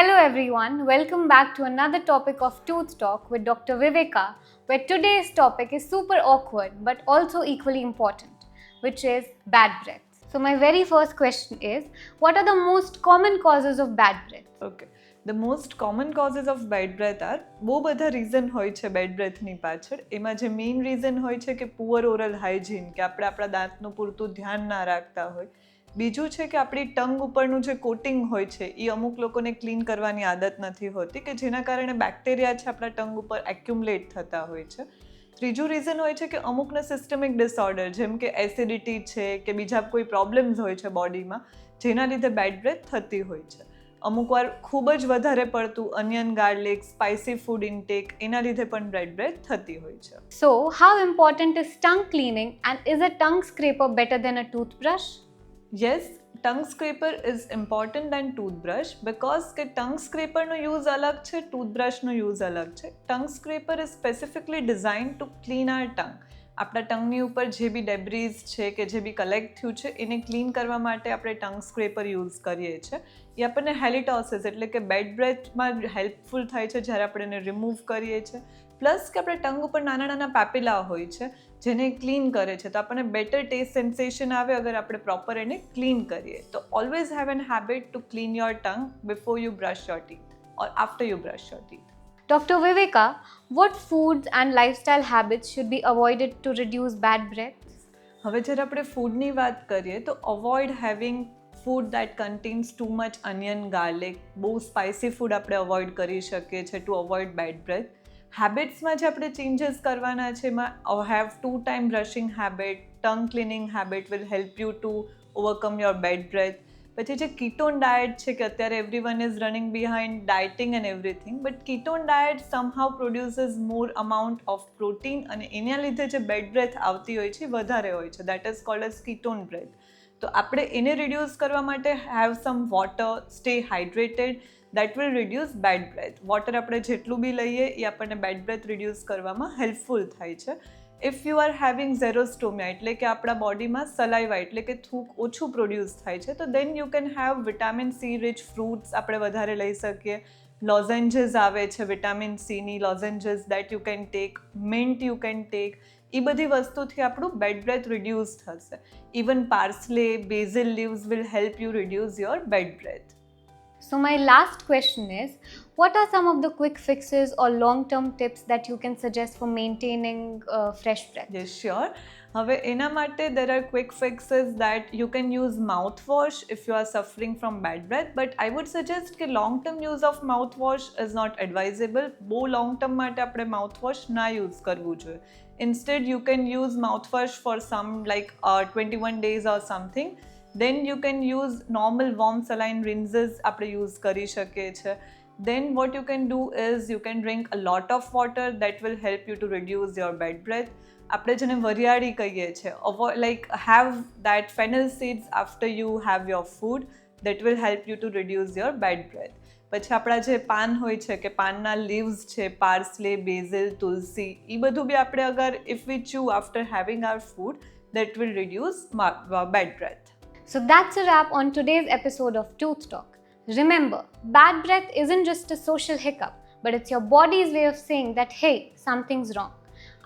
Hello everyone, welcome back to another topic of Tooth Talk with Dr. Viveka, where today's topic is super awkward but also equally important, which is bad breath. So my very first question is, what are the most common causes of bad breath? Okay. The most common causes of bad breath are બહુ બધા reason હોય છે bed બ્રેથની પાછળ. એમાં જે main reason હોય છે કે પુઅર ઓરલ હાઇજીન, કે આપણે આપણા દાંતનું પૂરતું ध्यान ના રાખતા હોય. બીજું છે કે આપણી ટંગ ઉપરનું જે કોટિંગ હોય છે એ અમુક લોકોને ક્લીન કરવાની આદત નથી હોતી, કે જેના કારણે બેક્ટેરિયા છે આપણા ટંગ ઉપર એક્યુમ્યુલેટ થતા હોય છે. ત્રીજું રીઝન હોય છે કે અમુકને સિસ્ટમિક ડિસઓર્ડર, જેમ કે એસિડિટી છે કે બીજા કોઈ પ્રોબ્લેમ્સ હોય છે બોડીમાં, જેના લીધે બેડ બ્રેથ થતી હોય છે. અમુકવાર ખૂબ જ વધારે પડતું onion, garlic, spicy food intake, એના લીધે પણ બેડ બ્રેથ થતી હોય છે. So, how important is tongue cleaning and is a tongue scraper better than a toothbrush? Yes, tongue scraper is important than toothbrush because કે tongue scraper નો use અલગ છે, toothbrush નો use અલગ છે. Tongue scraper is specifically designed to clean our tongue. આપણા ટંગની ઉપર જે બી ડેબ્રીઝ છે કે જે બી કલેક્ટ થયું છે એને ક્લીન કરવા માટે આપણે ટંગ સ્ક્રેપર યુઝ કરીએ છીએ. એ આપણને હેલિટોસિસ એટલે કે બેડ બ્રેથમાં હેલ્પફુલ થાય છે જ્યારે આપણે એને રિમૂવ કરીએ છીએ. પ્લસ કે આપણે ટંગ ઉપર નાના નાના પેપિલા હોય છે જેને ક્લીન કરે છે, તો આપણને બેટર ટેસ્ટ સેન્સેશન આવે અગર આપણે પ્રોપર એને ક્લીન કરીએ. તો always have an habit to clean your tongue before you brush your teeth or after you brush your teeth. Dr. Viveka, what foods and lifestyle habits should be avoided to reduce bad breath? હવે જ્યારે આપણે ફૂડની વાત કરીએ તો avoid having food that contains too much onion, garlic. બહુ spicy food આપણે avoid કરી શકીએ છીએ ટુ અવોઇડ બેડ બ્રેથ. હેબિટ્સમાં જે આપણે ચેન્જીસ કરવાના છે એમાં have 2 time brushing habit, tongue cleaning habit will help you to overcome your bad breath. પછી જે કીટોન ડાયટ છે કે અત્યારે everyone is running behind dieting and everything, but ketone diet somehow produces more amount of protein અને એના લીધે જે bed breath આવતી હોય છે વધારે હોય છે. That is called as ketone breath. તો આપણે એને રિડ્યુસ કરવા માટે have some water, stay hydrated, that will reduce bad breath. Water આપણે જેટલું બી લઈએ એ આપણને બેડ બ્રેથ રિડ્યુસ કરવામાં હેલ્પફુલ થાય છે. If you are having xerostomia એટલે કે આપણા બોડીમાં સલાઇવા એટલે કે થૂક ઓછું પ્રોડ્યુસ થાય છે, તો then you can have vitamin C rich fruits આપણે વધારે લઈ શકીએ. લોઝેન્જીસ આવે છે વિટામિન સીની lozenges that you can take, mint you can take. એ બધી વસ્તુથી આપણું બેડ બ્રેથ રિડ્યુસ થશે. Even parsley, basil leaves will help you reduce your bad breath. So my last question is, what are some of the quick fixes or long-term tips that you can suggest for maintaining fresh breath? Yes, sure. હવે એના માટે there are quick fixes that you can use mouthwash if you are suffering from bad breath, but I would suggest કે long term use of mouthwash is not advisable. બહુ long term માટે આપણે mouthwash ના use કરવું જોઈએ. Instead you can use mouthwash for some like 21 days or something. Then you can use normal warm saline rinses આપણે use કરી શકીએ છીએ. Then what you can do is you can drink a lot of water that will help you to reduce your bad breath. આપણે જેને વરિયાળી કહીએ છીએ, like have that fennel seeds after you have your food, that will help you to reduce your bad breath. પછી આપણા જે પાન હોય છે કે પાનના લીવ્સ છે, પાર્સલે, બેઝિલ, તુલસી, એ બધું બી આપણે અગર if we chew after having our food, that will reduce bad breath. So that's a wrap on today's episode of Tooth Talk. Remember, bad breath isn't just a social hiccup, but it's your body's way of saying that, hey, something's wrong.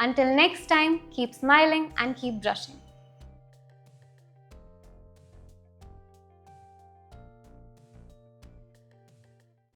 Until next time, keep smiling and keep brushing.